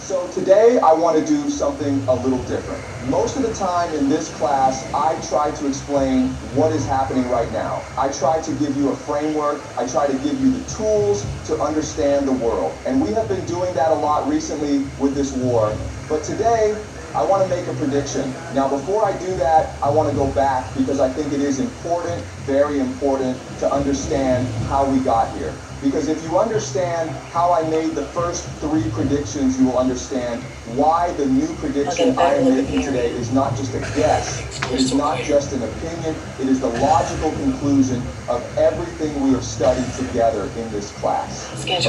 So today I want to do something a little different. Most of the time in this class, I try to explain what is happening right now. I try to give you a framework. I try to give you the tools to understand the world. And we have been doing that a lot recently with this war. But today, I want to make a prediction. Now, before I do that, I want to go back because I think it is important, very important, to understand how we got here. Because if you understand how I made the first 3 predictions, you will understand why the new prediction I am making today is not just a guess, it is not just an opinion, it is the logical conclusion of everything we have studied together in this class. Okay?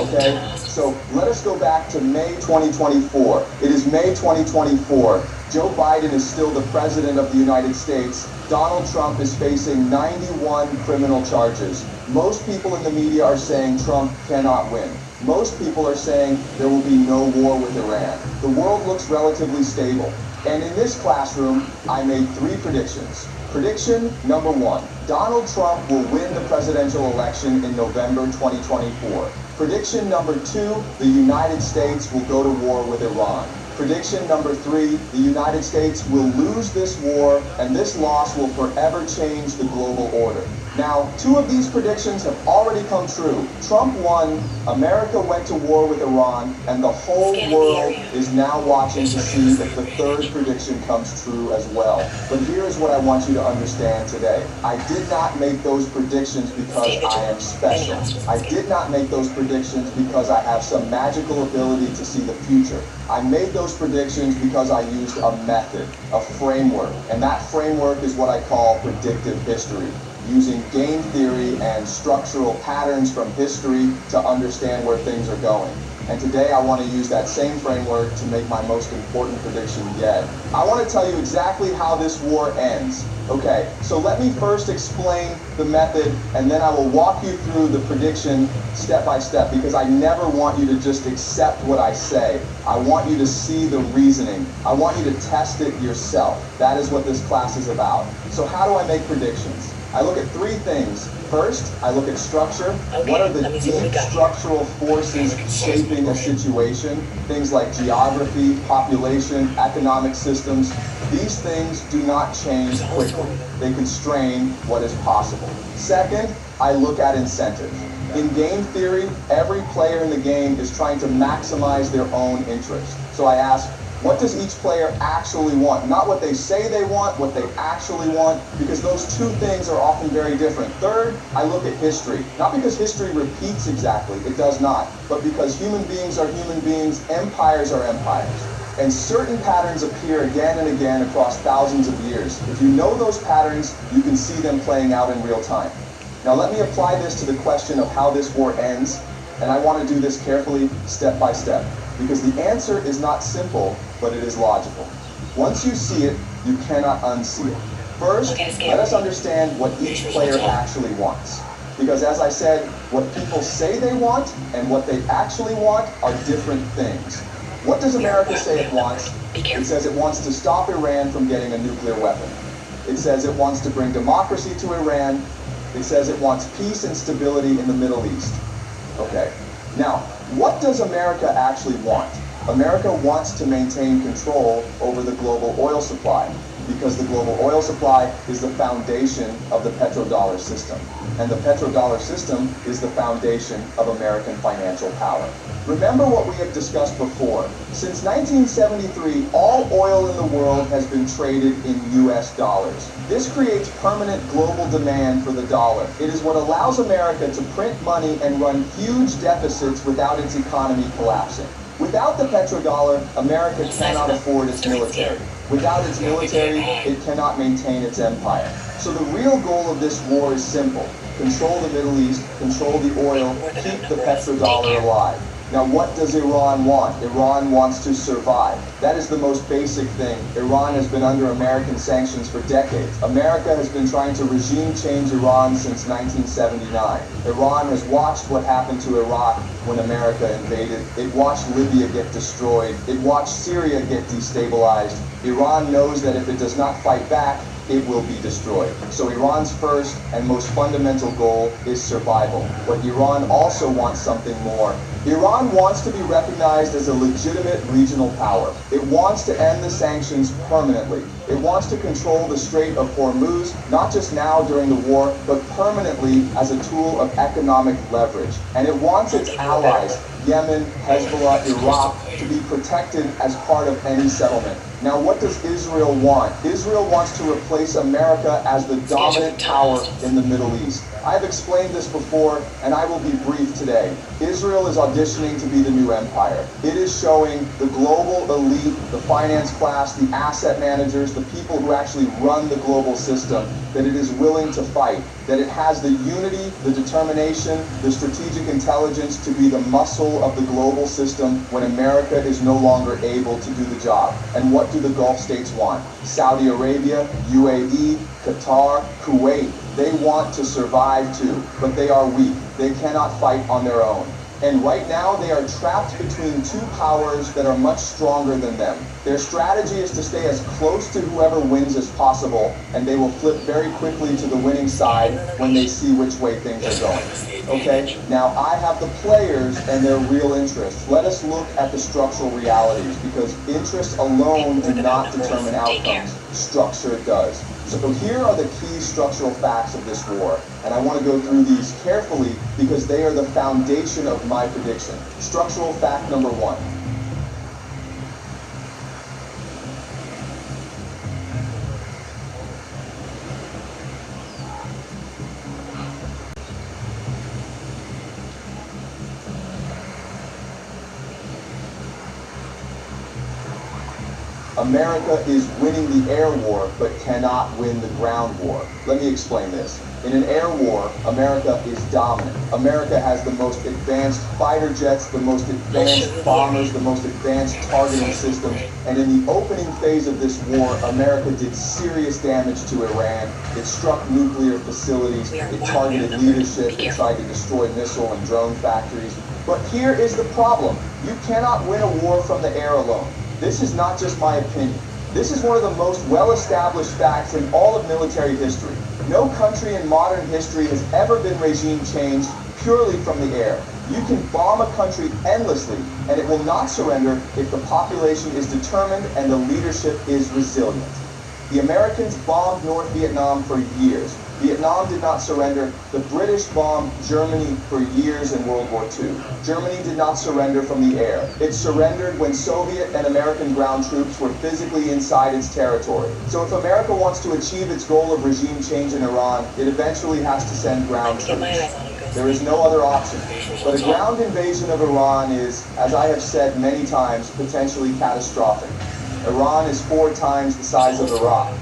So let us go back to May 2024. It is May 2024. Joe Biden is still the president of the United States. Donald Trump is facing 91 criminal charges. Most people in the media are saying Trump cannot win. Most people are saying there will be no war with Iran. The world looks relatively stable. And in this classroom, I made 3 predictions. Prediction number 1, Donald Trump will win the presidential election in November 2024. Prediction number 2, the United States will go to war with Iran. Prediction number 3, the United States will lose this war, and this loss will forever change the global order. Now, 2 of these predictions have already come true. Trump won, America went to war with Iran, and the whole world is now watching to see if the 3rd prediction comes true as well. But here is what I want you to understand today. I did not make those predictions because I am special. I did not make those predictions because I have some magical ability to see the future. I made those predictions because I used a method, a framework, and that framework is what I call predictive history, using game theory and structural patterns from history to understand where things are going. And today I want to use that same framework to make my most important prediction yet. I want to tell you exactly how this war ends. Okay, so let me first explain the method, and then I will walk you through the prediction step by step, because I never want you to just accept what I say. I want you to see the reasoning. I want you to test it yourself. That is what this class is about. So how do I make predictions? I look at 3 things. First, I look at structure. What are the deep structural forces shaping a situation? Things like geography, population, economic systems. These things do not change quickly. They constrain what is possible. Second, I look at incentive. In game theory, every player in the game is trying to maximize their own interest. So I ask, what does each player actually want? Not what they say they want, what they actually want, because those 2 things are often very different. Third, I look at history. Not because history repeats exactly, it does not, but because human beings are human beings, empires are empires. And certain patterns appear again and again across thousands of years. If you know those patterns, you can see them playing out in real time. Now let me apply this to the question of how this war ends, and I want to do this carefully, step by step, because the answer is not simple, but it is logical. Once you see it, you cannot unsee it. First, let us understand what each player actually wants. Because as I said, what people say they want and what they actually want are different things. What does America say it wants? It says it wants to stop Iran from getting a nuclear weapon. It says it wants to bring democracy to Iran. It says it wants peace and stability in the Middle East. Okay. Now, what does America actually want? America wants to maintain control over the global oil supply, because the global oil supply is the foundation of the petrodollar system. And the petrodollar system is the foundation of American financial power. Remember what we have discussed before. Since 1973, all oil in the world has been traded in US dollars. This creates permanent global demand for the dollar. It is what allows America to print money and run huge deficits without its economy collapsing. Without the petrodollar, America cannot afford its military. Without its military, it cannot maintain its empire. So the real goal of this war is simple. Control the Middle East, control the oil, keep the petrodollar alive. Now what does Iran want? Iran wants to survive. That is the most basic thing. Iran has been under American sanctions for decades. America has been trying to regime change Iran since 1979. Iran has watched what happened to Iraq when America invaded. It watched Libya get destroyed. It watched Syria get destabilized. Iran knows that if it does not fight back, it will be destroyed. So Iran's first and most fundamental goal is survival. But Iran also wants something more. Iran wants to be recognized as a legitimate regional power. It wants to end the sanctions permanently. It wants to control the Strait of Hormuz, not just now during the war, but permanently as a tool of economic leverage. And it wants its allies, Yemen, Hezbollah, Iraq, to be protected as part of any settlement. Now, what does Israel want? Israel wants to replace America as the dominant power in the Middle East. I've explained this before, and I will be brief today. Israel is auditioning to be the new empire. It is showing the global elite, the finance class, the asset managers, the people who actually run the global system, that it is willing to fight, that it has the unity, the determination, the strategic intelligence to be the muscle of the global system when America is no longer able to do the job. And what do the Gulf states want? Saudi Arabia, UAE, Qatar, Kuwait. They want to survive too, but they are weak. They cannot fight on their own. And right now they are trapped between two powers that are much stronger than them. Their strategy is to stay as close to whoever wins as possible, and they will flip very quickly to the winning side when they see which way things are going. Okay? Now I have the players and their real interests. Let us look at the structural realities, because interests alone do not determine outcomes. Structure does. So here are the key structural facts of this war, and I want to go through these carefully because they are the foundation of my prediction. Structural fact number one. America is winning the air war, but cannot win the ground war. Let me explain this. In an air war, America is dominant. America has the most advanced fighter jets, the most advanced bombers, the most advanced targeting systems. And in the opening phase of this war, America did serious damage to Iran. It struck nuclear facilities, it targeted leadership, it tried to destroy missile and drone factories. But here is the problem. You cannot win a war from the air alone. This is not just my opinion. This is one of the most well-established facts in all of military history. No country in modern history has ever been regime changed purely from the air. You can bomb a country endlessly, and it will not surrender if the population is determined and the leadership is resilient. The Americans bombed North Vietnam for years. Vietnam did not surrender. The British bombed Germany for years in World War II. Germany did not surrender from the air. It surrendered when Soviet and American ground troops were physically inside its territory. So if America wants to achieve its goal of regime change in Iran, it eventually has to send ground troops. There is no other option. But a ground invasion of Iran is, as I have said many times, potentially catastrophic. Iran is 4 times the size of Iraq.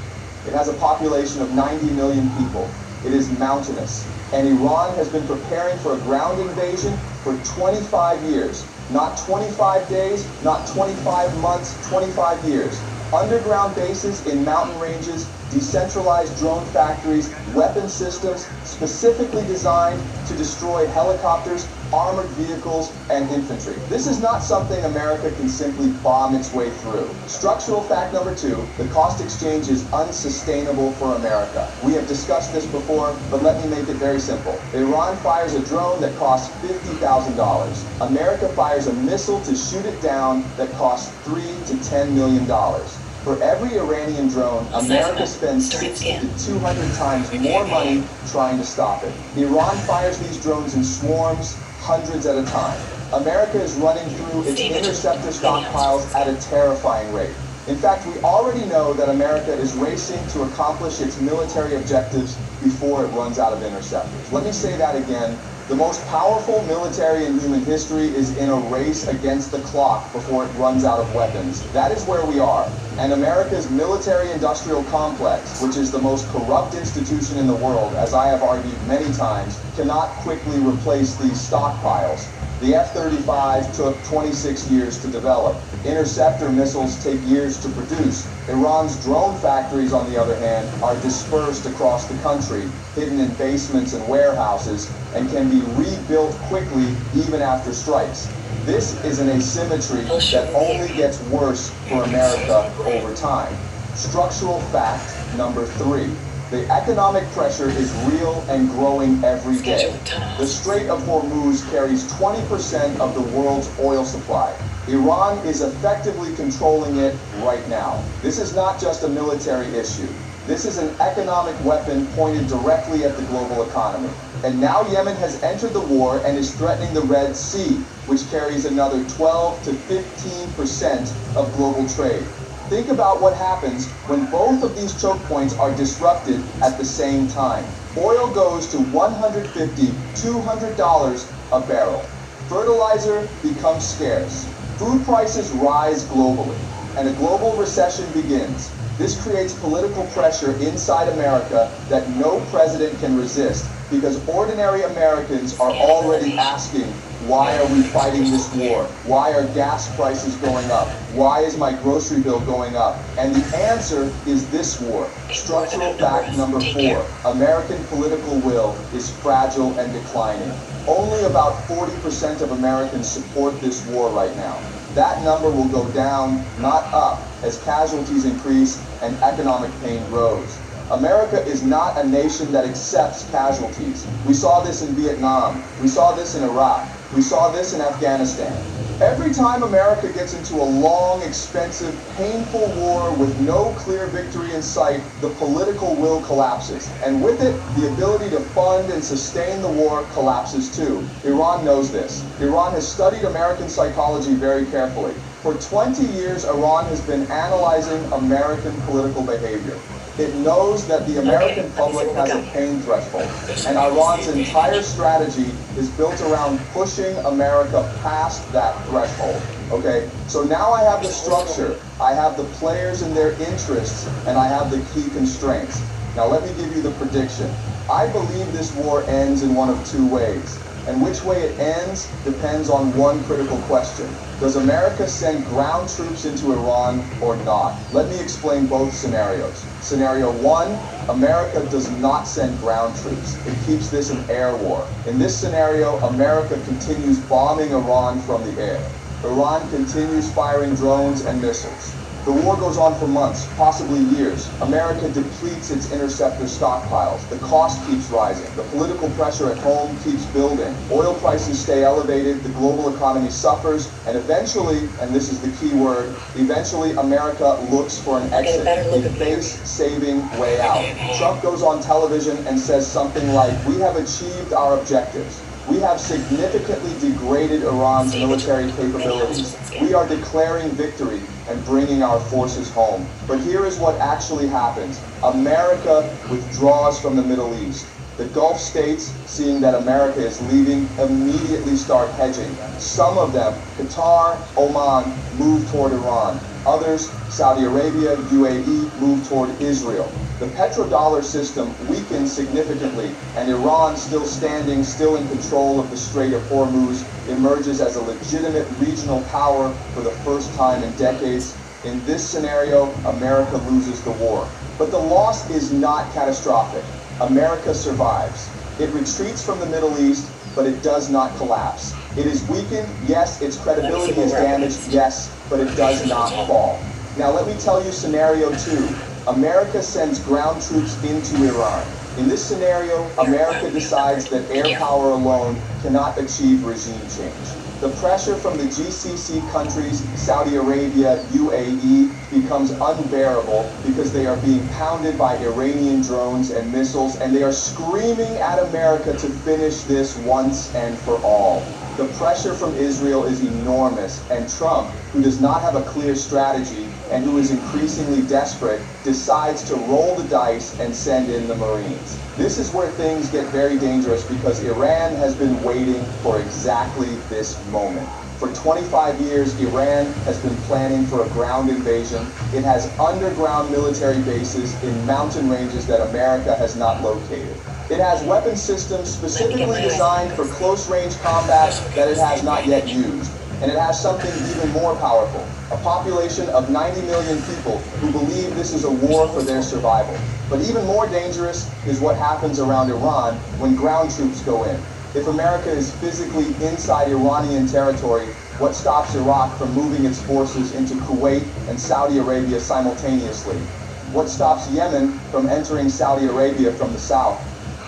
It has a population of 90 million people. It is mountainous. And Iran has been preparing for a ground invasion for 25 years. Not 25 days, not 25 months, 25 years. Underground bases in mountain ranges, decentralized drone factories, weapon systems specifically designed to destroy helicopters, armored vehicles, and infantry. This is not something America can simply bomb its way through. Structural fact number 2, the cost exchange is unsustainable for America. We have discussed this before, but let me make it very simple. Iran fires a drone that costs $50,000. America fires a missile to shoot it down that costs $3 to $10 million. For every Iranian drone, America spends 60 to 200 times more money trying to stop it. Iran fires these drones in swarms, hundreds at a time. America is running through its interceptor stockpiles at a terrifying rate. In fact, we already know that America is racing to accomplish its military objectives before it runs out of interceptors. Let me say that again. The most powerful military in human history is in a race against the clock before it runs out of weapons. That is where we are. And America's military-industrial complex, which is the most corrupt institution in the world, as I have argued many times, cannot quickly replace these stockpiles. The F-35 took 26 years to develop. Interceptor missiles take years to produce. Iran's drone factories, on the other hand, are dispersed across the country, hidden in basements and warehouses, and can be rebuilt quickly even after strikes. This is an asymmetry that only gets worse for America over time. Structural fact number 3. The economic pressure is real and growing every day. The Strait of Hormuz carries 20% of the world's oil supply. Iran is effectively controlling it right now. This is not just a military issue. This is an economic weapon pointed directly at the global economy. And now Yemen has entered the war and is threatening the Red Sea, which carries another 12 to 15% of global trade. Think about what happens when both of these choke points are disrupted at the same time. Oil goes to $150, $200 a barrel. Fertilizer becomes scarce. Food prices rise globally, and a global recession begins. This creates political pressure inside America that no president can resist, because ordinary Americans are already asking, why are we fighting this war? Why are gas prices going up? Why is my grocery bill going up? And the answer is this war. Structural fact number 4. American political will is fragile and declining. Only about 40% of Americans support this war right now. That number will go down, not up, as casualties increase and economic pain grows. America is not a nation that accepts casualties. We saw this in Vietnam. We saw this in Iraq. We saw this in Afghanistan. Every time America gets into a long, expensive, painful war with no clear victory in sight, the political will collapses. And with it, the ability to fund and sustain the war collapses too. Iran knows this. Iran has studied American psychology very carefully. For 20 years, Iran has been analyzing American political behavior. It knows that the American public has a pain threshold, and Iran's entire strategy is built around pushing America past that threshold. Okay, so now I have the structure, I have the players and their interests, and I have the key constraints. Now let me give you the prediction. I believe this war ends in one of 2 ways. And which way it ends depends on one critical question. Does America send ground troops into Iran or not? Let me explain both scenarios. Scenario 1, America does not send ground troops. It keeps this an air war. In this scenario, America continues bombing Iran from the air. Iran continues firing drones and missiles. The war goes on for months, possibly years. America depletes its interceptor stockpiles. The cost keeps rising. The political pressure at home keeps building. Oil prices stay elevated. The global economy suffers. And eventually, and this is the key word, eventually America looks for an exit, a face-saving way out. Trump goes on television and says something like, "We have achieved our objectives. We have significantly degraded Iran's military capabilities. We are declaring victory and bringing our forces home." But here is what actually happens. America withdraws from the Middle East. The Gulf states, seeing that America is leaving, immediately start hedging. Some of them, Qatar, Oman, move toward Iran. Others, Saudi Arabia, UAE, move toward Israel. The petrodollar system weakens significantly, and Iran, still standing, still in control of the Strait of Hormuz, emerges as a legitimate regional power for the first time in decades. In this scenario, America loses the war. But the loss is not catastrophic. America survives. It retreats from the Middle East, but it does not collapse. It is weakened, yes. Its credibility is damaged, yes, but it does not fall. Now let me tell you scenario 2. America sends ground troops into Iran. In this scenario, America decides that air power alone cannot achieve regime change. The pressure from the GCC countries, Saudi Arabia, UAE, becomes unbearable because they are being pounded by Iranian drones and missiles, and they are screaming at America to finish this once and for all. The pressure from Israel is enormous, and Trump, who does not have a clear strategy and who is increasingly desperate, decides to roll the dice and send in the Marines. This is where things get very dangerous because Iran has been waiting for exactly this moment. For 25 years, Iran has been planning for a ground invasion. It has underground military bases in mountain ranges that America has not located. It has weapon systems specifically designed for close-range combat that it has not yet used. And it has something even more powerful, a population of 90 million people who believe this is a war for their survival. But even more dangerous is what happens around Iran when ground troops go in. If America is physically inside Iranian territory, what stops Iraq from moving its forces into Kuwait and Saudi Arabia simultaneously? What stops Yemen from entering Saudi Arabia from the south?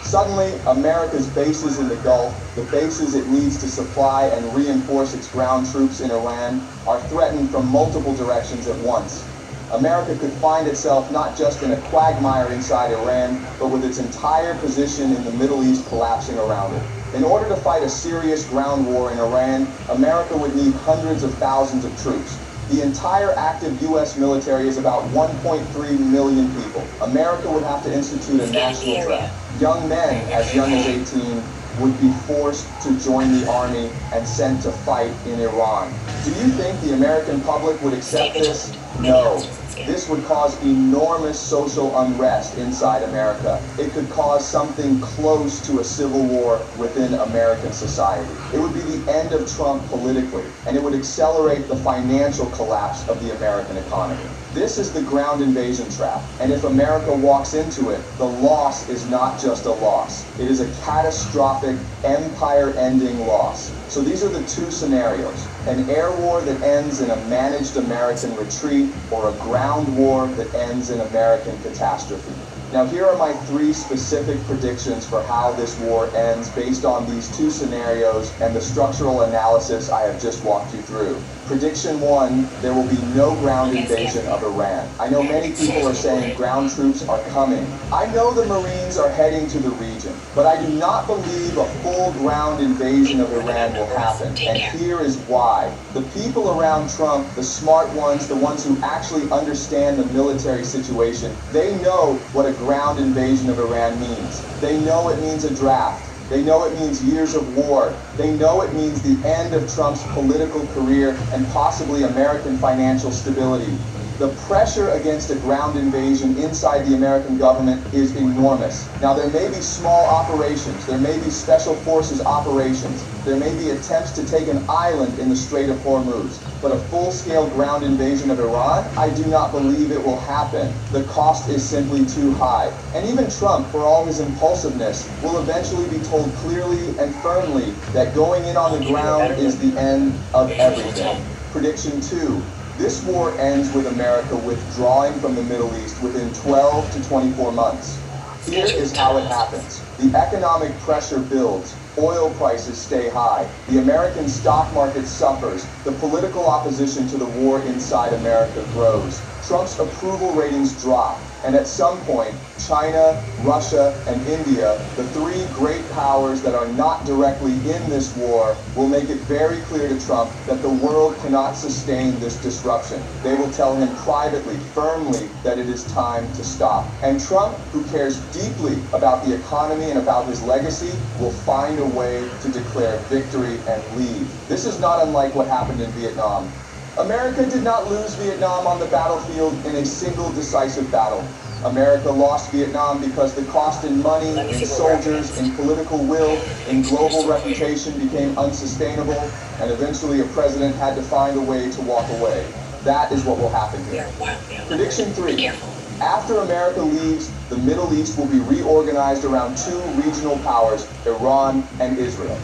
Suddenly, America's bases in the Gulf, the bases it needs to supply and reinforce its ground troops in Iran, are threatened from multiple directions at once. America could find itself not just in a quagmire inside Iran, but with its entire position in the Middle East collapsing around it. In order to fight a serious ground war in Iran, America would need hundreds of thousands of troops. The entire active U.S. military is about 1.3 million people. America would have to institute a national draft. Young men as young as 18 would be forced to join the army and sent to fight in Iran. Do you think the American public would accept this? No. This would cause enormous social unrest inside America. It could cause something close to a civil war within American society. It would be the end of Trump politically, and it would accelerate the financial collapse of the American economy. This is the ground invasion trap, and if America walks into it, the loss is not just a loss. It is a catastrophic, empire-ending loss. So these are the two scenarios: an air war that ends in a managed American retreat, or a ground war that ends in American catastrophe. Now here are my three specific predictions for how this war ends based on these two scenarios and the structural analysis I have just walked you through. Prediction 1, there will be no ground invasion of Iran. I know many people are saying ground troops are coming. I know the Marines are heading to the region, but I do not believe a full ground invasion of Iran will happen. And here is why. The people around Trump, the smart ones, the ones who actually understand the military situation, they know what a ground invasion of Iran means. They know it means a draft. They know it means years of war. They know it means the end of Trump's political career and possibly American financial stability. The pressure against a ground invasion inside the American government is enormous. Now, there may be small operations, there may be special forces operations, there may be attempts to take an island in the Strait of Hormuz, but a full-scale ground invasion of Iran, I do not believe it will happen. The cost is simply too high. And even Trump, for all his impulsiveness, will eventually be told clearly and firmly that going in on the ground is the end of everything. Prediction 2. This war ends with America withdrawing from the Middle East within 12 to 24 months. Here is how it happens. The economic pressure builds. Oil prices stay high. The American stock market suffers. The political opposition to the war inside America grows. Trump's approval ratings drop. And at some point, China, Russia, and India, the three great powers that are not directly in this war, will make it very clear to Trump that the world cannot sustain this disruption. They will tell him privately, firmly, that it is time to stop. And Trump, who cares deeply about the economy and about his legacy, will find a way to declare victory and leave. This is not unlike what happened in Vietnam. America did not lose Vietnam on the battlefield in a single decisive battle. America lost Vietnam because the cost in money, in soldiers, in political will, in global reputation became unsustainable, and eventually a president had to find a way to walk away. That is what will happen here. Prediction 3. After America leaves, the Middle East will be reorganized around two regional powers, Iran and Israel.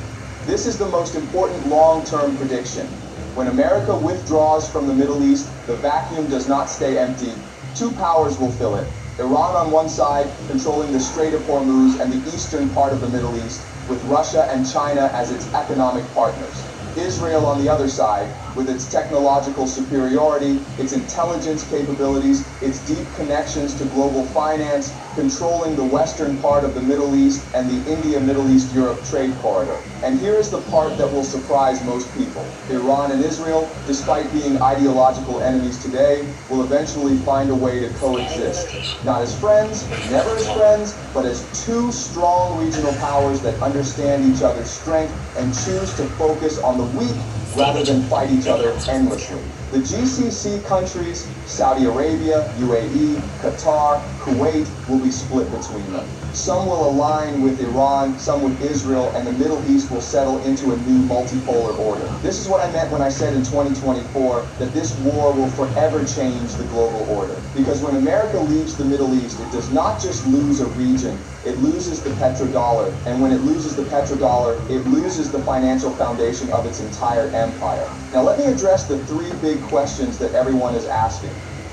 This is the most important long-term prediction. When America withdraws from the Middle East, the vacuum does not stay empty. Two powers will fill it. Iran on one side, controlling the Strait of Hormuz and the eastern part of the Middle East, with Russia and China as its economic partners. Israel on the other side, with its technological superiority, its intelligence capabilities, its deep connections to global finance, controlling the western part of the Middle East and the India-Middle East-Europe trade corridor. And here is the part that will surprise most people. Iran and Israel, despite being ideological enemies today, will eventually find a way to coexist. Not as friends, never as friends, but as two strong regional powers that understand each other's strength and choose to focus on the weak rather than fight each other endlessly. The GCC countries, Saudi Arabia, UAE, Qatar, Kuwait, will be split between them. Some will align with Iran, some with Israel, and the Middle East will settle into a new multipolar order. This is what I meant when I said in 2024 that this war will forever change the global order. Because when America leaves the Middle East, it does not just lose a region, it loses the petrodollar. And when it loses the petrodollar, it loses the financial foundation of its entire empire. Now let me address the three big questions that everyone is asking.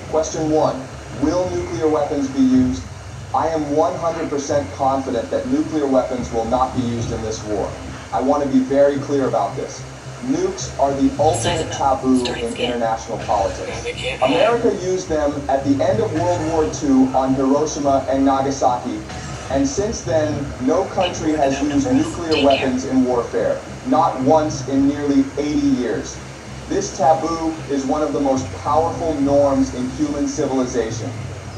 Question 1. Will nuclear weapons be used? I am 100% confident that nuclear weapons will not be used in this war. I want to be very clear about this. Nukes are the ultimate taboo in international politics. America used them at the end of World War II on Hiroshima and Nagasaki, and since then, no country has used nuclear weapons in warfare, not once in nearly 80 years. This taboo is one of the most powerful norms in human civilization,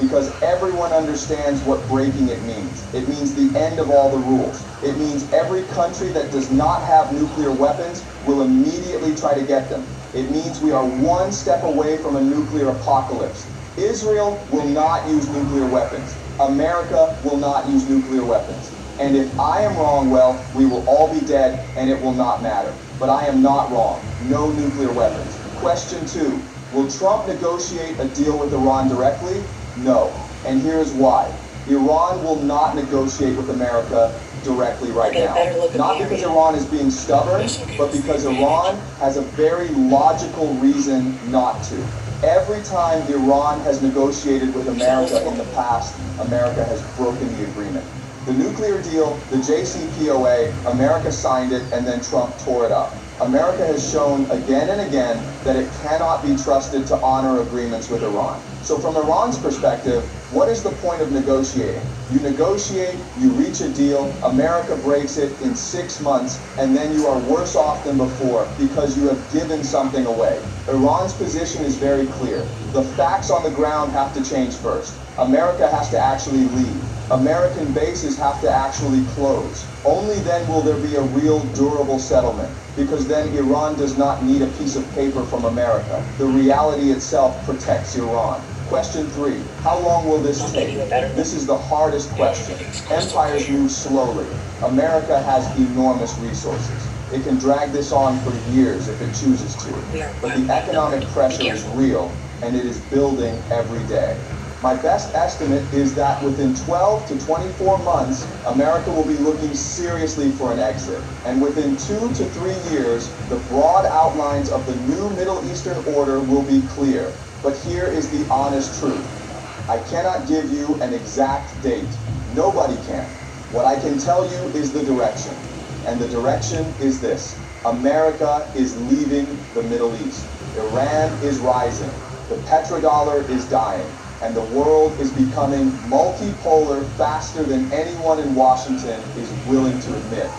because everyone understands what breaking it means. It means the end of all the rules. It means every country that does not have nuclear weapons will immediately try to get them. It means we are one step away from a nuclear apocalypse. Israel will not use nuclear weapons. America will not use nuclear weapons. And if I am wrong, well, we will all be dead and it will not matter. But I am not wrong. No nuclear weapons. Question 2. Will Trump negotiate a deal with Iran directly? No. And here's why. Iran will not negotiate with America directly right now. Not because Iran is being stubborn, but because Iran has a very logical reason not to. Every time Iran has negotiated with America in the past, America has broken the agreement. The nuclear deal, the JCPOA, America signed it and then Trump tore it up. America has shown again and again that it cannot be trusted to honor agreements with Iran. So from Iran's perspective, what is the point of negotiating? You negotiate, you reach a deal, America breaks it in 6 months, and then you are worse off than before because you have given something away. Iran's position is very clear. The facts on the ground have to change first. America has to actually leave. American bases have to actually close. Only then will there be a real durable settlement, because then Iran does not need a piece of paper from America. The reality itself protects Iran. Question 3. How long will this take? This is the hardest question. Empires move slowly. America has enormous resources. It can drag this on for years if it chooses to. But the economic pressure is real, and it is building every day. My best estimate is that within 12 to 24 months, America will be looking seriously for an exit. And within 2 to 3 years, the broad outlines of the new Middle Eastern order will be clear. But here is the honest truth. I cannot give you an exact date. Nobody can. What I can tell you is the direction. And the direction is this. America is leaving the Middle East. Iran is rising. The petrodollar is dying. And the world is becoming multipolar faster than anyone in Washington is willing to admit.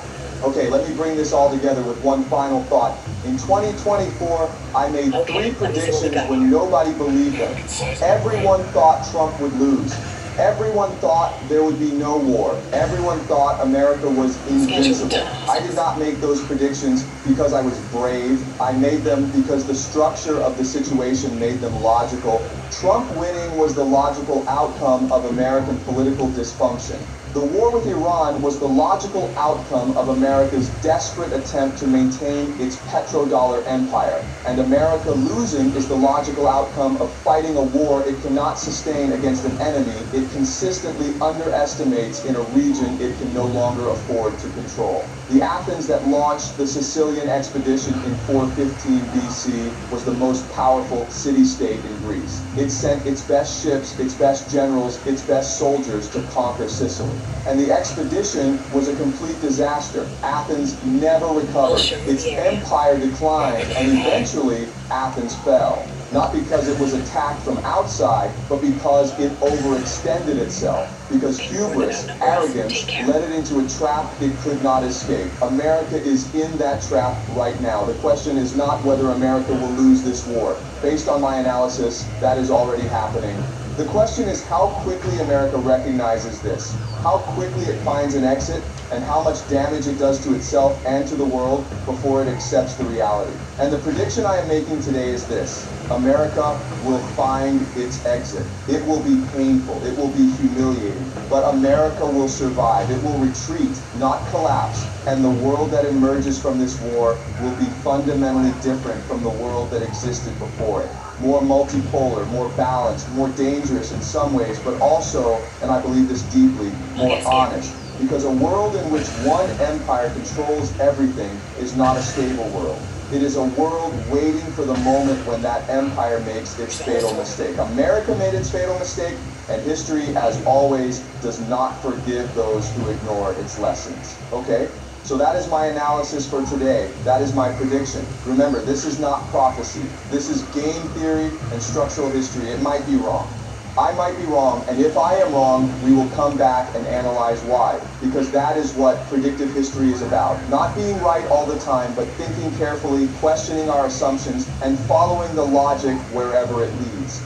Okay, let me bring this all together with one final thought. In 2024, I made 3 predictions when nobody believed them. Everyone thought Trump would lose. Everyone thought there would be no war. Everyone thought America was invincible. I did not make those predictions because I was brave. I made them because the structure of the situation made them logical. Trump winning was the logical outcome of American political dysfunction. The war with Iran was the logical outcome of America's desperate attempt to maintain its petrodollar empire. And America losing is the logical outcome of fighting a war it cannot sustain against an enemy it consistently underestimates in a region it can no longer afford to control. The Athens that launched the Sicilian expedition in 415 BC was the most powerful city-state in Greece. It sent its best ships, its best generals, its best soldiers to conquer Sicily. And the expedition was a complete disaster. Athens never recovered. Its empire declined, and eventually Athens fell. Not because it was attacked from outside, but because it overextended itself. Because hubris, arrogance, led it into a trap it could not escape. America is in that trap right now. The question is not whether America will lose this war. Based on my analysis, that is already happening. The question is how quickly America recognizes this, how quickly it finds an exit, and how much damage it does to itself and to the world before it accepts the reality. And the prediction I am making today is this. America will find its exit. It will be painful. It will be humiliating. But America will survive. It will retreat, not collapse. And the world that emerges from this war will be fundamentally different from the world that existed before it. More multipolar, more balanced, more dangerous in some ways, but also, and I believe this deeply, more honest. Because a world in which one empire controls everything is not a stable world. It is a world waiting for the moment when that empire makes its fatal mistake. America made its fatal mistake, and history, as always, does not forgive those who ignore its lessons. Okay? So that is my analysis for today. That is my prediction. Remember, this is not prophecy. This is game theory and structural history. It might be wrong. I might be wrong, and if I am wrong, we will come back and analyze why. Because that is what predictive history is about. Not being right all the time, but thinking carefully, questioning our assumptions, and following the logic wherever it leads.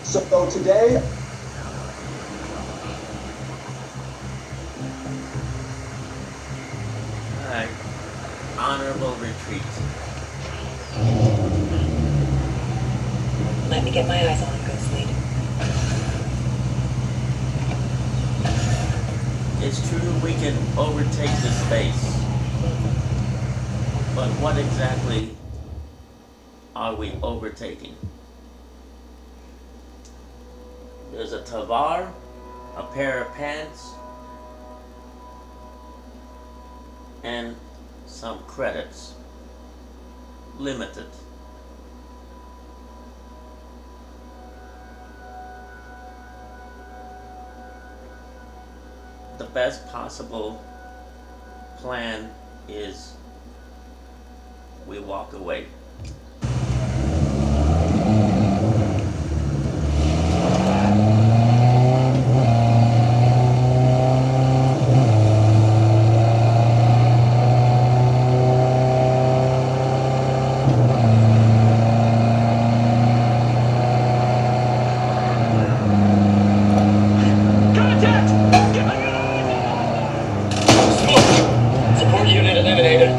So today, Alright. Honorable retreat. Let me get my eyes on him, Ghost Lead. It's true we can overtake the space. But what exactly are we overtaking? There's a tavar, a pair of pants, and some credits. Limited. The best possible plan is we walk away. Support unit eliminated.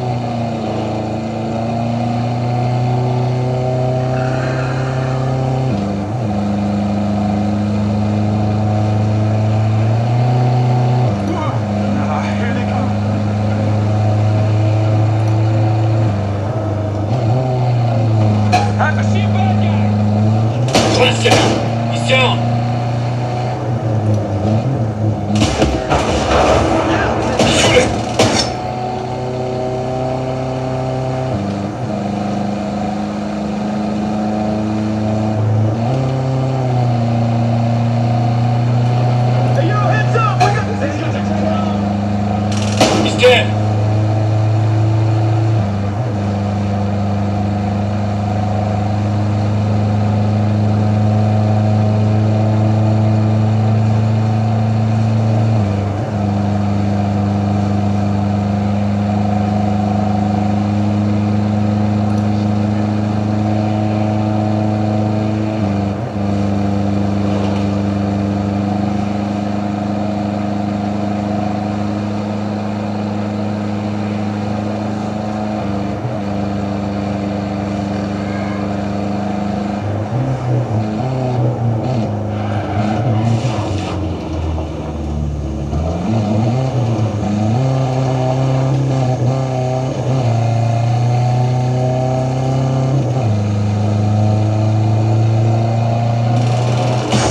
Here they come. I see a bad guy. Clancy, he's down. Shoot it. Hey, yo, heads up! We got this guy. He's dead.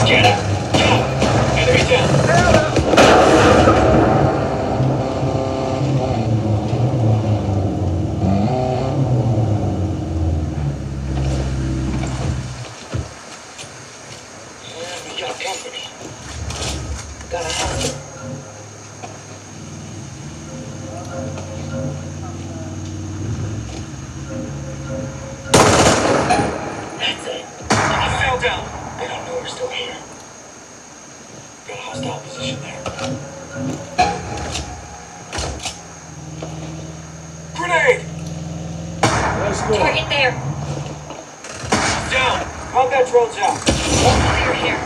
Scanner. Down. Enemy down. Yeah, we got company. Got a hostile. That's it. He fell down. They don't know we're still here. Got a hostile position there. Grenade! Let's go. Target there. Down. Combat drones out. Clear here.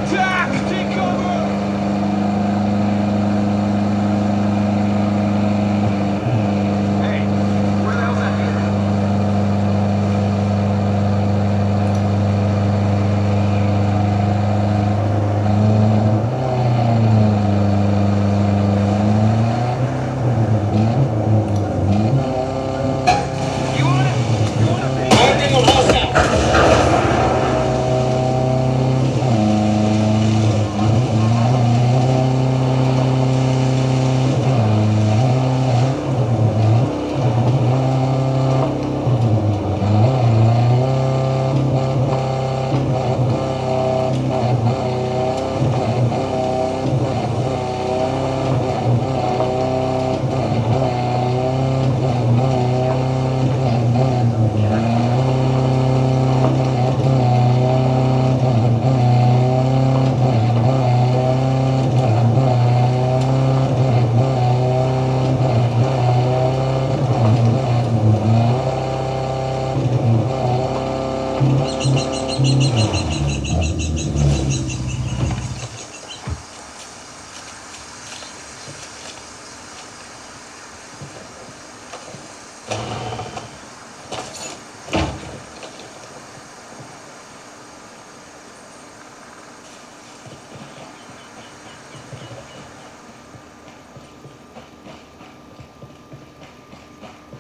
attack! Take cover! Hey, where the hell's that here? You want it? You want a piece? Marking on hostile.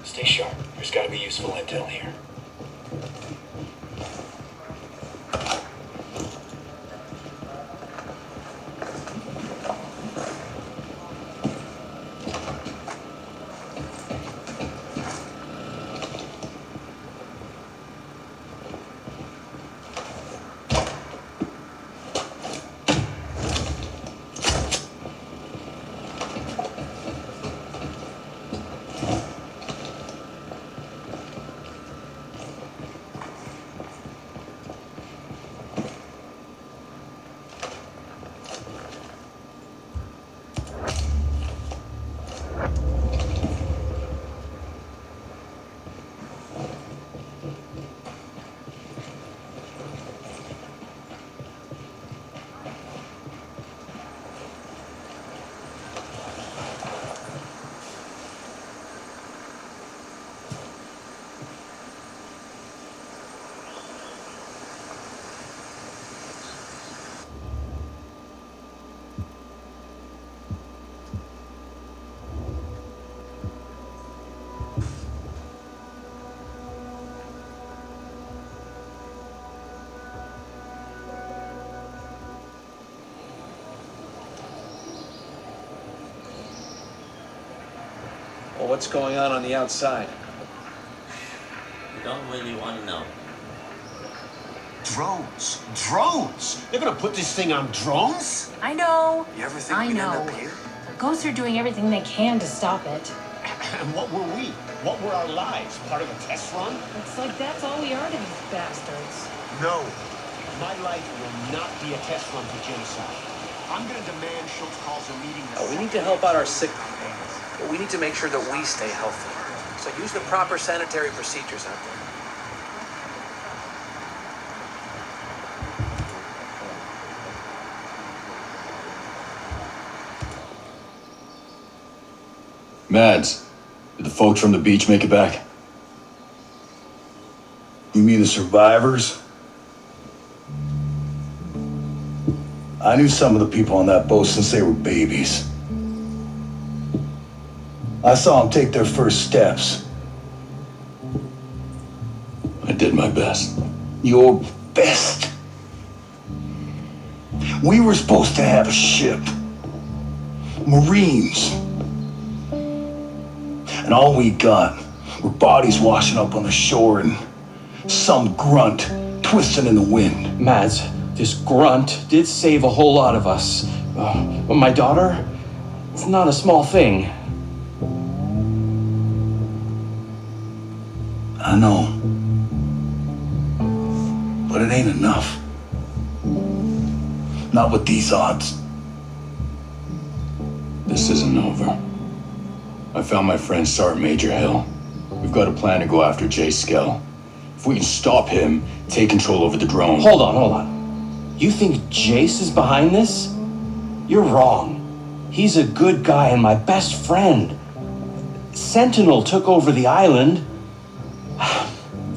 Stay sharp. There's got to be useful intel here. Well, what's going on the outside? You don't really want to know. Drones. Drones! They're gonna put this thing on drones? I know. You ever think I we'd know. end up here? The ghosts are doing everything they can to stop it. And what were we? What were our lives? Part of a test run? Looks like that's all we are to these bastards. No. My life will not be a test run for genocide. I'm gonna demand Schultz calls a meeting. We need to help out our sick people. But we need to make sure that we stay healthy. So use the proper sanitary procedures out there. Mads, did the folks from the beach make it back? You mean the survivors? I knew some of the people on that boat since they were babies. I saw them take their first steps. I did my best. Your best? We were supposed to have a ship. Marines. And all we got were bodies washing up on the shore and some grunt twisting in the wind. Mads, this grunt did save a whole lot of us. But my daughter, it's not a small thing. I know. But it ain't enough. Not with these odds. This isn't over. I found my friend Sergeant Major Hill. We've got a plan to go after Jay Skell. If we can stop him, take control over the drone. Hold on. You think Jace is behind this? You're wrong. He's a good guy and my best friend. Sentinel took over the island.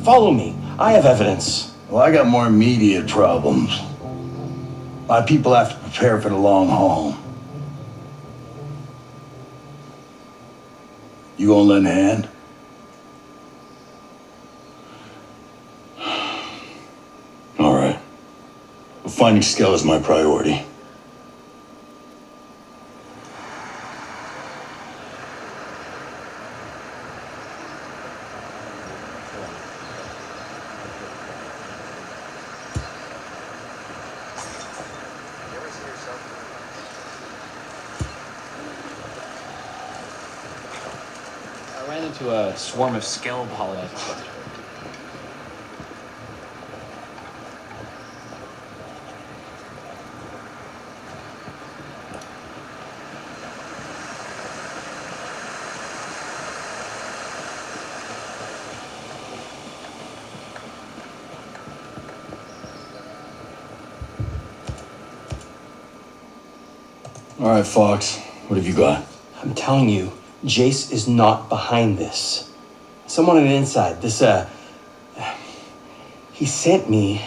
Follow me. I have evidence. Well, I got more immediate problems. My people have to prepare for the long haul. You gonna lend a hand? All right. Well, finding Skell is my priority. I ran into a swarm of Skell pollinators. All right, Fox, what have you got? I'm telling you, Jace is not behind this. Someone on the inside, he sent me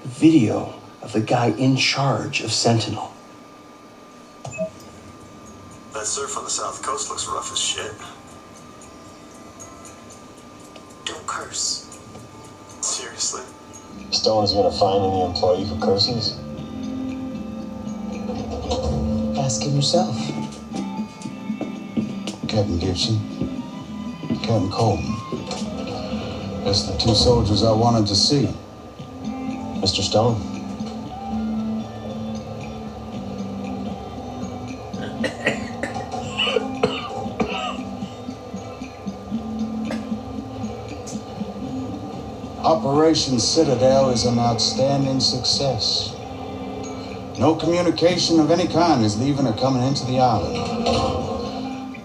a video of the guy in charge of Sentinel. That surf on the south coast looks rough as shit. Don't curse. Seriously? Stone is gonna fine any employee who curses? Ask him yourself. Captain Gibson, Captain Coleman. That's the two soldiers I wanted to see. Mr. Stone. Operation Citadel is an outstanding success. No communication of any kind is leaving or coming into the island.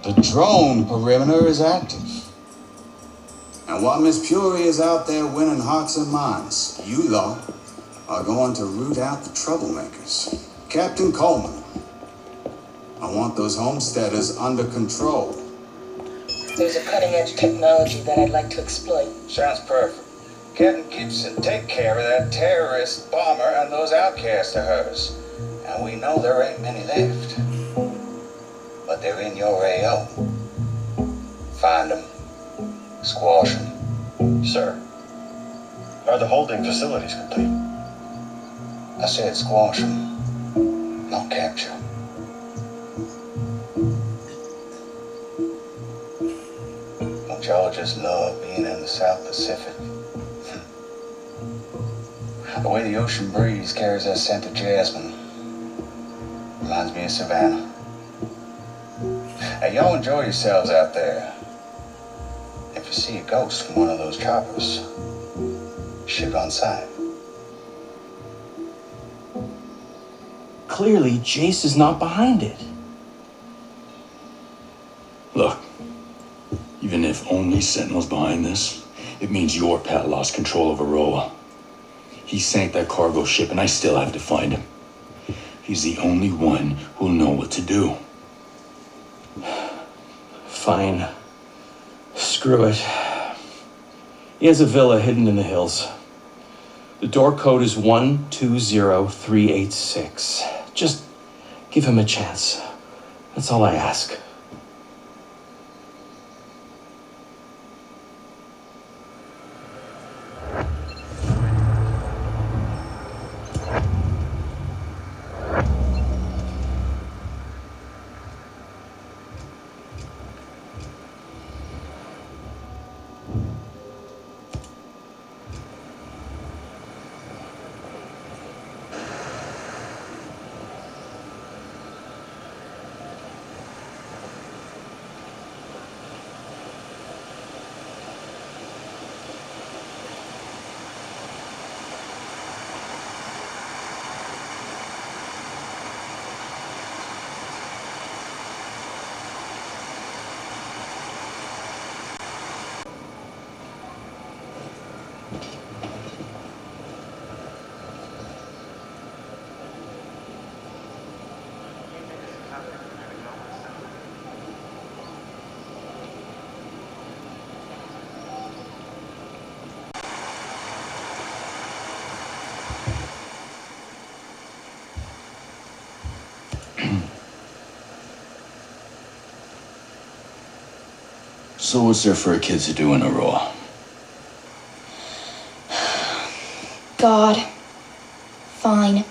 The drone perimeter is active. And while Miss Fury is out there winning hearts and minds, you lot are going to root out the troublemakers. Captain Coleman, I want those homesteaders under control. There's a cutting-edge technology that I'd like to exploit. Sounds perfect. Captain Gibson, take care of that terrorist bomber and those outcasts of hers. And we know there ain't many left. But they're in your AO. Find them. Squash them. Sir, are the holding facilities complete? I said squash them, not capture. Don't y'all just love being in the South Pacific? The way the ocean breeze carries that scent of jasmine reminds me of Savannah. Hey, y'all enjoy yourselves out there. If you see a ghost from one of those choppers, shoot on sight. Clearly, Jace is not behind it. Look, even if only Sentinel's behind this, it means your pal lost control over Roa. He sank that cargo ship and I still have to find him. He's the only one who'll know what to do. Fine. Screw it. He has a villa hidden in the hills. The door code is 120386. Just give him a chance. That's all I ask. So what's there for a kid to do in Aurora? God. Fine.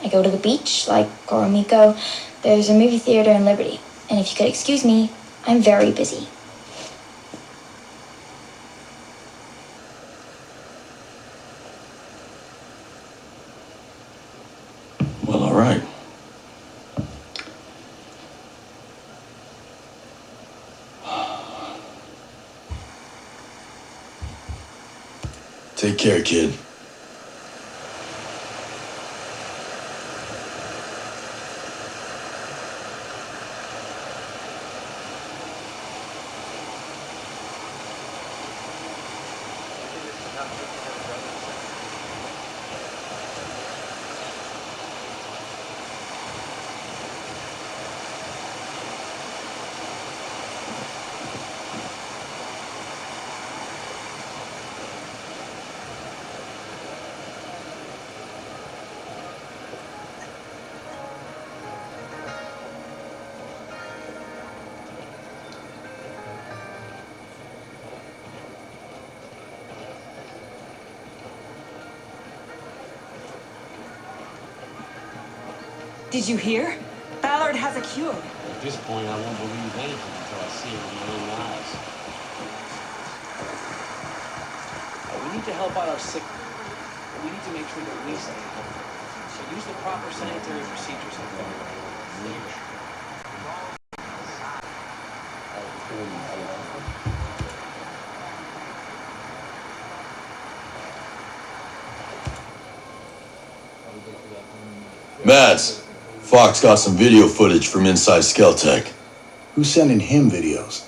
I go to the beach, like Goromiko. There's a movie theater in Liberty. And if you could excuse me, I'm very busy. Well, all right. Take care, kid. Did you hear? Ballard has a cure. At this point, I won't believe anything until I see it with my own eyes. We need to help out our sick. We need to make sure that we stay healthy. So use the proper sanitary procedures. Mads, Fox got some video footage from inside Skeltech. Who's sending him videos?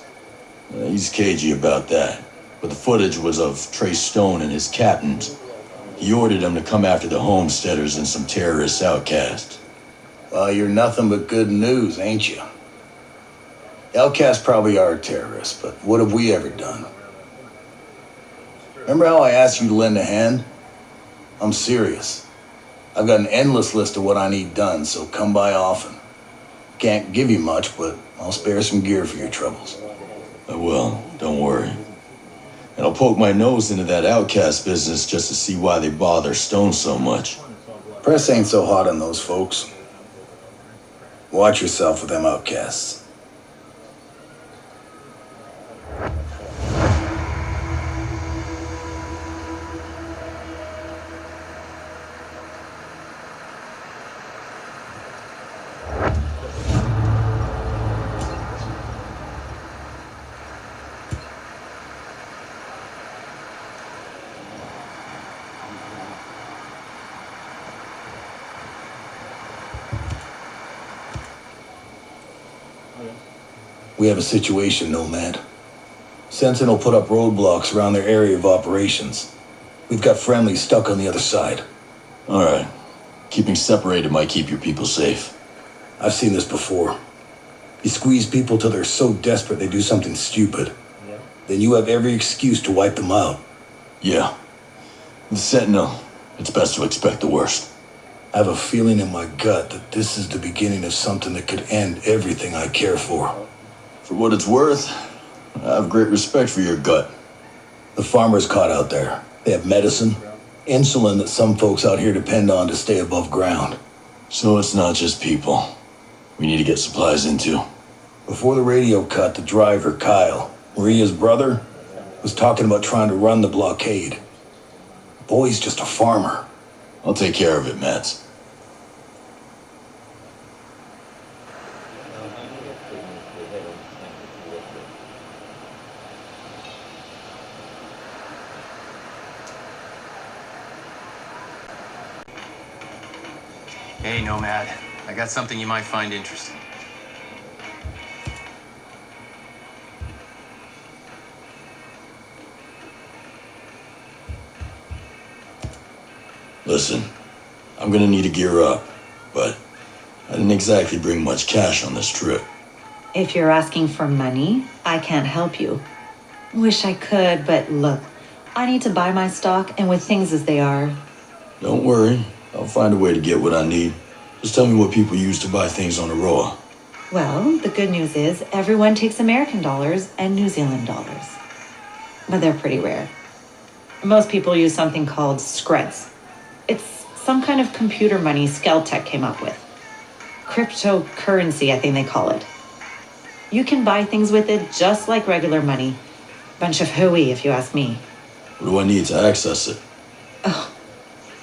He's cagey about that. But the footage was of Trace Stone and his captains. He ordered them to come after the homesteaders and some terrorist outcasts. Well, you're nothing but good news, ain't you? Outcasts probably are terrorists, but what have we ever done? Remember how I asked you to lend a hand? I'm serious. I've got an endless list of what I need done, so come by often. Can't give you much, but I'll spare some gear for your troubles. I will, don't worry. And I'll poke my nose into that outcast business just to see why they bother Stone so much. Press ain't so hot on those folks. Watch yourself with them outcasts. We have a situation, Nomad. Sentinel put up roadblocks around their area of operations. We've got friendlies stuck on the other side. All right. Keeping separated might keep your people safe. I've seen this before. You squeeze people till they're so desperate they do something stupid. Then you have every excuse to wipe them out. Yeah. With Sentinel, it's best to expect the worst. I have a feeling in my gut that this is the beginning of something that could end everything I care for. For what it's worth, I have great respect for your gut. The farmers caught out there. They have medicine, insulin that some folks out here depend on to stay above ground. So it's not just people. We need to get supplies into. Before the radio cut, the driver, Kyle, Maria's brother, was talking about trying to run the blockade. The boy's just a farmer. I'll take care of it, Mads. Hey, Nomad. I got something you might find interesting. Listen, I'm gonna need to gear up, but I didn't exactly bring much cash on this trip. If you're asking for money, I can't help you. Wish I could, but look, I need to buy my stock, and with things as they are... Don't worry, I'll find a way to get what I need. Just tell me what people use to buy things on Aroa. Well, the good news is everyone takes American dollars and New Zealand dollars. But they're pretty rare. Most people use something called screds. It's some kind of computer money Skeltech came up with. Cryptocurrency, I think they call it. You can buy things with it just like regular money. Bunch of hooey, if you ask me. What do I need to access it? Oh,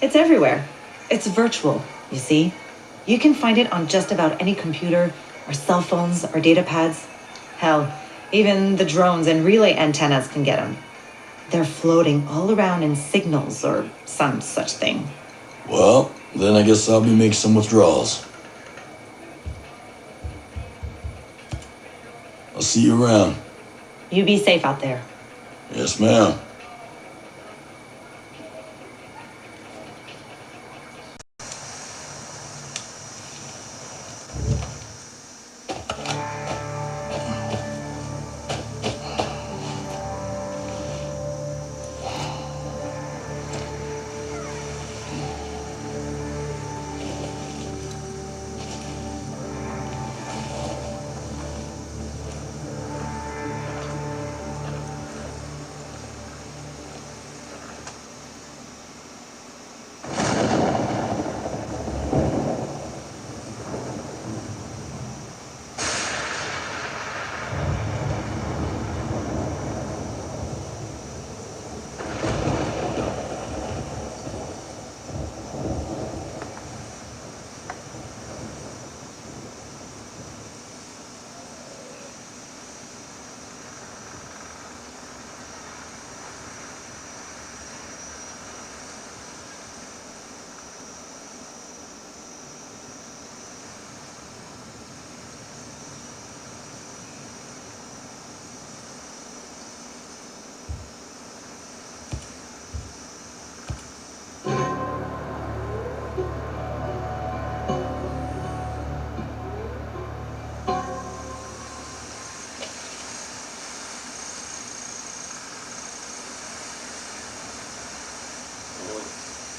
it's everywhere. It's virtual, you see. You can find it on just about any computer, or cell phones, or data pads. Hell, even the drones and relay antennas can get them. They're floating all around in signals or some such thing. Well, then I guess I'll be making some withdrawals. I'll see you around. You be safe out there. Yes, ma'am.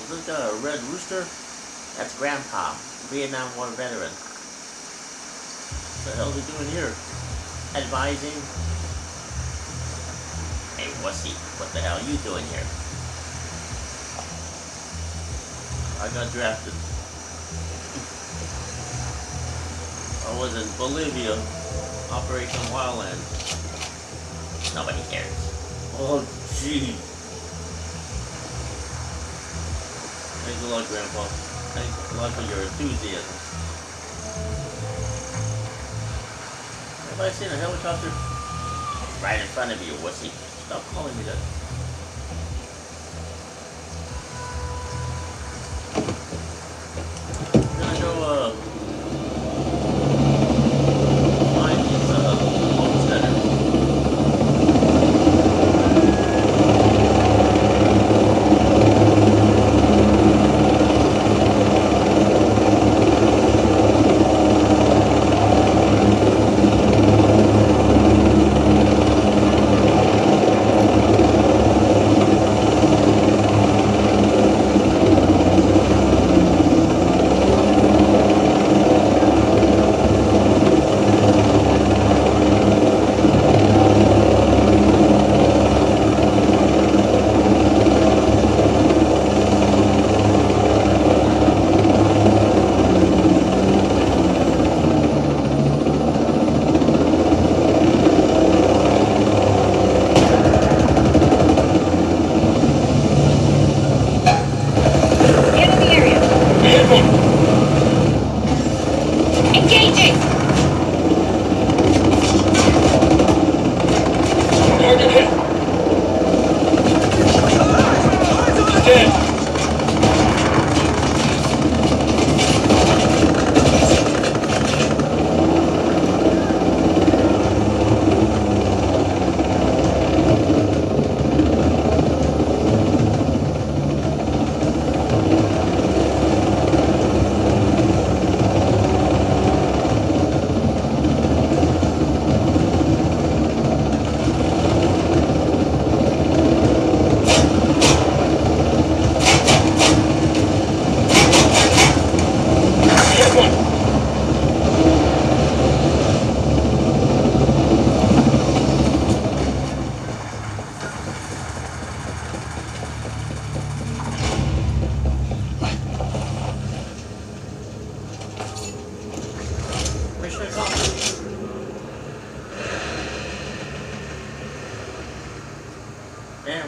Was this a red rooster? That's Grandpa, Vietnam War veteran. What the hell is he doing here? Advising? Hey, wussy, what the hell are you doing here? I got drafted. I was in Bolivia, Operation Wildland. Nobody cares. Oh, gee. Thanks a lot, Grandpa. Thanks a lot for your enthusiasm. Have I seen a helicopter? Right in front of you, wussy. Stop calling me that. I'm gonna go, find these, homesteaders.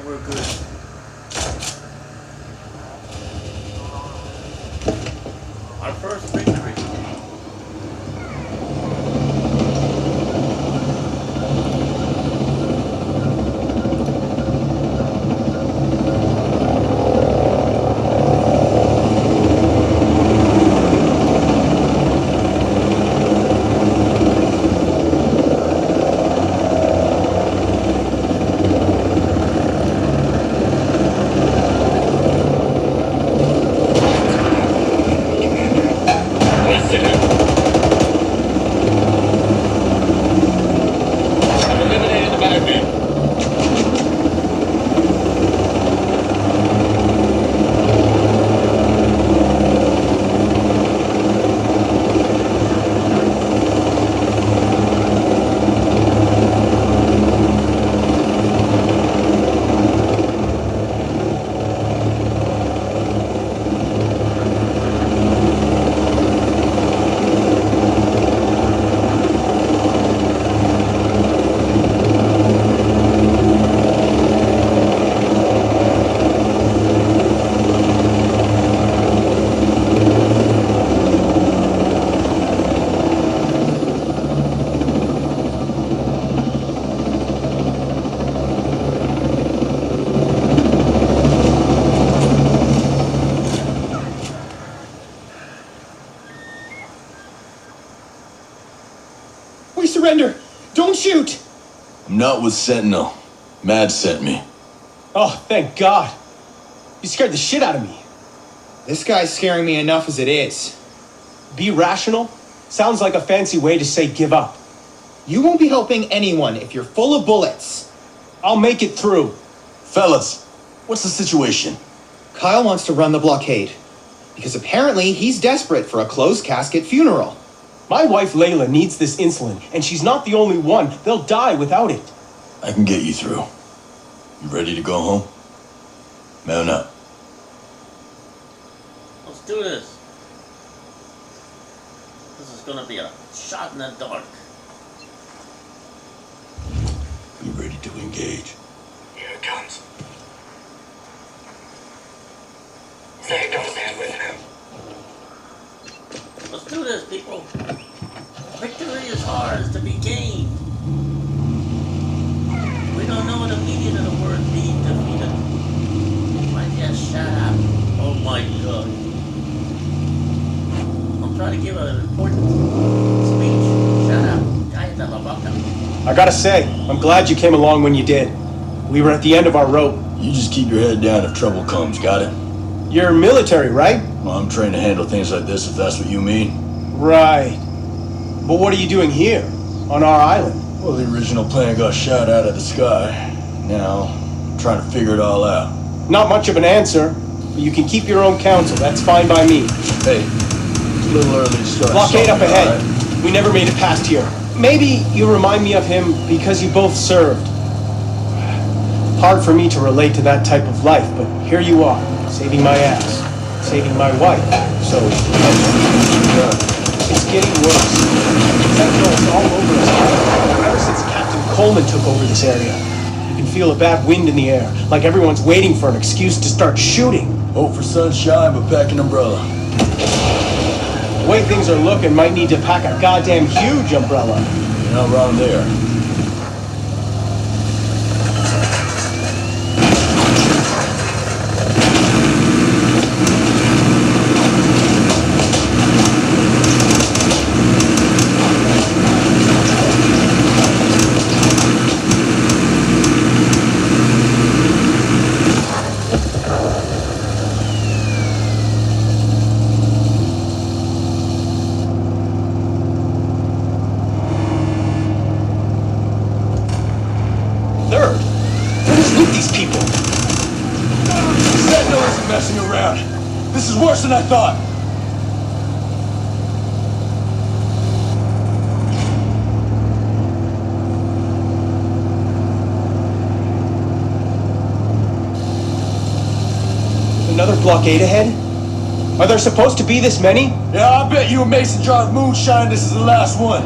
we're good. Our first victory. We surrender! Don't shoot! I'm not with Sentinel. Mad sent me. Oh, thank God. You scared the shit out of me. This guy's scaring me enough as it is. Be rational? Sounds like a fancy way to say give up. You won't be helping anyone if you're full of bullets. I'll make it through. Fellas, what's the situation? Kyle wants to run the blockade. Because apparently he's desperate for a closed casket funeral. My wife Layla needs this insulin, and she's not the only one. They'll die without it. I can get you through. You ready to go home? Man up. Let's do this. This is gonna be a shot in the dark. You ready to engage? Here it comes. There goes man with him. Let's do this, people. Victory is ours to be gained. We don't know the meaning of the word being defeated. I just shut up. Oh my God. I'm trying to give an important speech. Shut up. I gotta say, I'm glad you came along when you did. We were at the end of our rope. You just keep your head down if trouble comes, got it? You're military, right? Well, I'm trained to handle things like this, if that's what you mean. Right. But what are you doing here, on our island? Well, the original plan got shot out of the sky. Now, I'm trying to figure it all out. Not much of an answer, but you can keep your own counsel. That's fine by me. Hey, it's a little early to start. Blockade up ahead. Right? We never made it past here. Maybe you remind me of him because you both served. Hard for me to relate to that type of life, but here you are, saving my ass, saving my wife. So, it's getting worse. Sentinels all over us. Ever since Captain Coleman took over this area, you can feel a bad wind in the air, like everyone's waiting for an excuse to start shooting. Hope for sunshine, but pack an umbrella. The way things are looking, might need to pack a goddamn huge umbrella. You're not wrong there. Messing around. This is worse than I thought. Another blockade ahead? Are there supposed to be this many? Yeah, I bet you and Mason drive moonshine. This is the last one.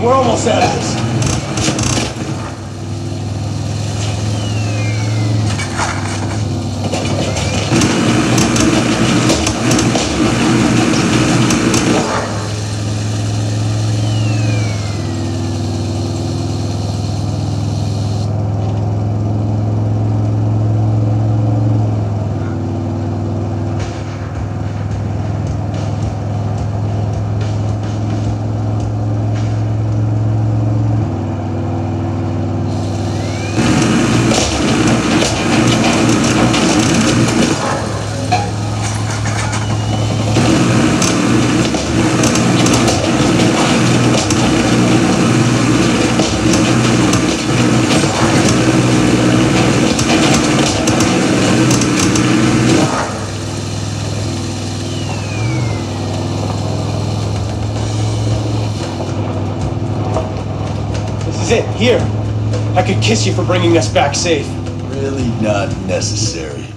We're almost out of this. it. Here. I could kiss you for bringing us back safe. Really not necessary.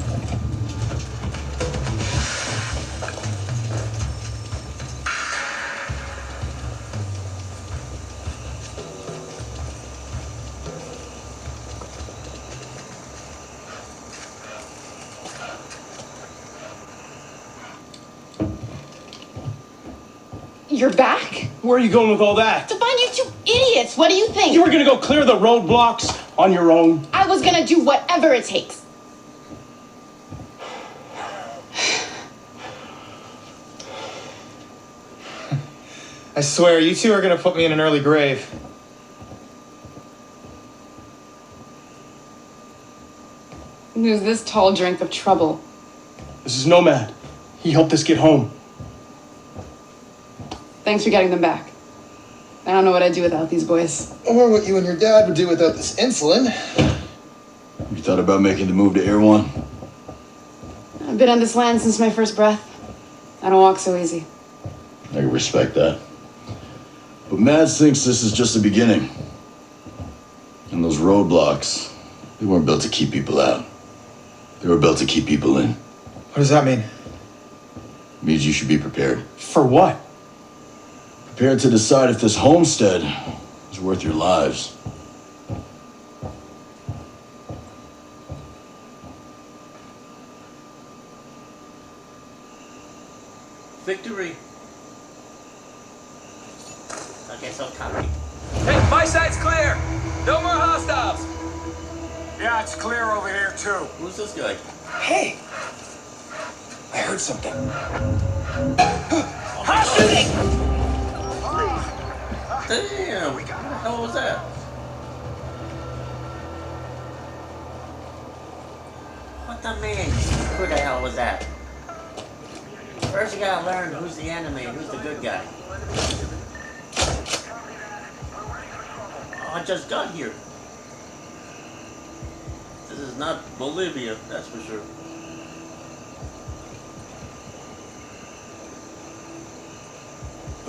You're back? Where are you going with all that? To find you two idiots. What do you think? You were gonna go clear the roadblocks on your own? I was gonna do whatever it takes. I swear, you two are gonna put me in an early grave. Who's this tall drink of trouble? This is Nomad. He helped us get home. Thanks for getting them back. I don't know what I'd do without these boys. Or what you and your dad would do without this insulin. You thought about making the move to Air One? I've been on this land since my first breath. I don't walk so easy. I can respect that. But Mads thinks this is just the beginning. And those roadblocks, they weren't built to keep people out. They were built to keep people in. What does that mean? It means you should be prepared. For what? Prepared to decide if this homestead is worth your lives. Victory. Okay, so copy. Hey, my side's clear. No more hostiles. Yeah, it's clear over here, too. Who's this guy? Hey! I heard something. Damn! What the hell was that? What the man? Who the hell was that? First you gotta learn who's the enemy and who's the good guy. Oh, I just got here. This is not Bolivia, that's for sure.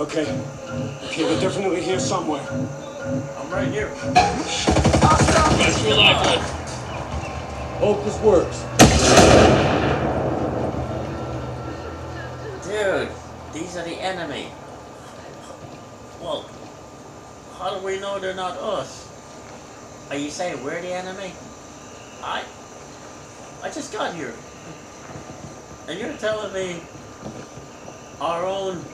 Okay, we're definitely here somewhere. I'm right here. That's your lifeline. Hope this works. Dude, these are the enemy. Well, how do we know they're not us? Are you saying we're the enemy? I just got here. And you're telling me our own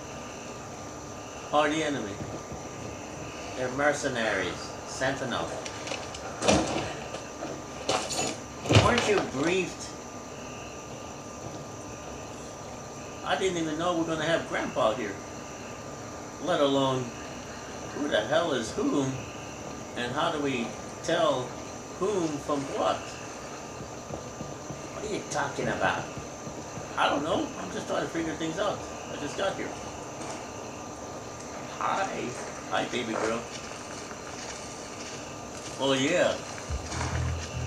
are the enemy. They're mercenaries, Sentinel. Weren't you briefed? I didn't even know we're gonna have Grandpa here. Let alone who the hell is whom, and how do we tell whom from what? What are you talking about? I don't know. I'm just trying to figure things out. I just got here. Hi. Hi, baby girl. Oh, yeah.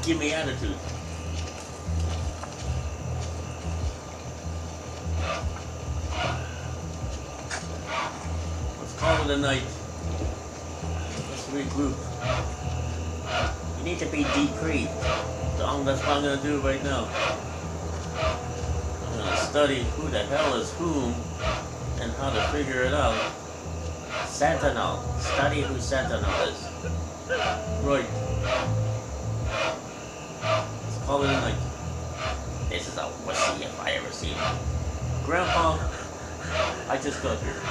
Give me attitude. Let's call it a night. Let's regroup. You need to be debriefed. That's what I'm going to do right now. I'm going to study who the hell is whom and how to figure it out. Sentinel. Study who Sentinel is. Right. Let's call it a night. This is a wussy if I ever see one. Grandpa, I just got here.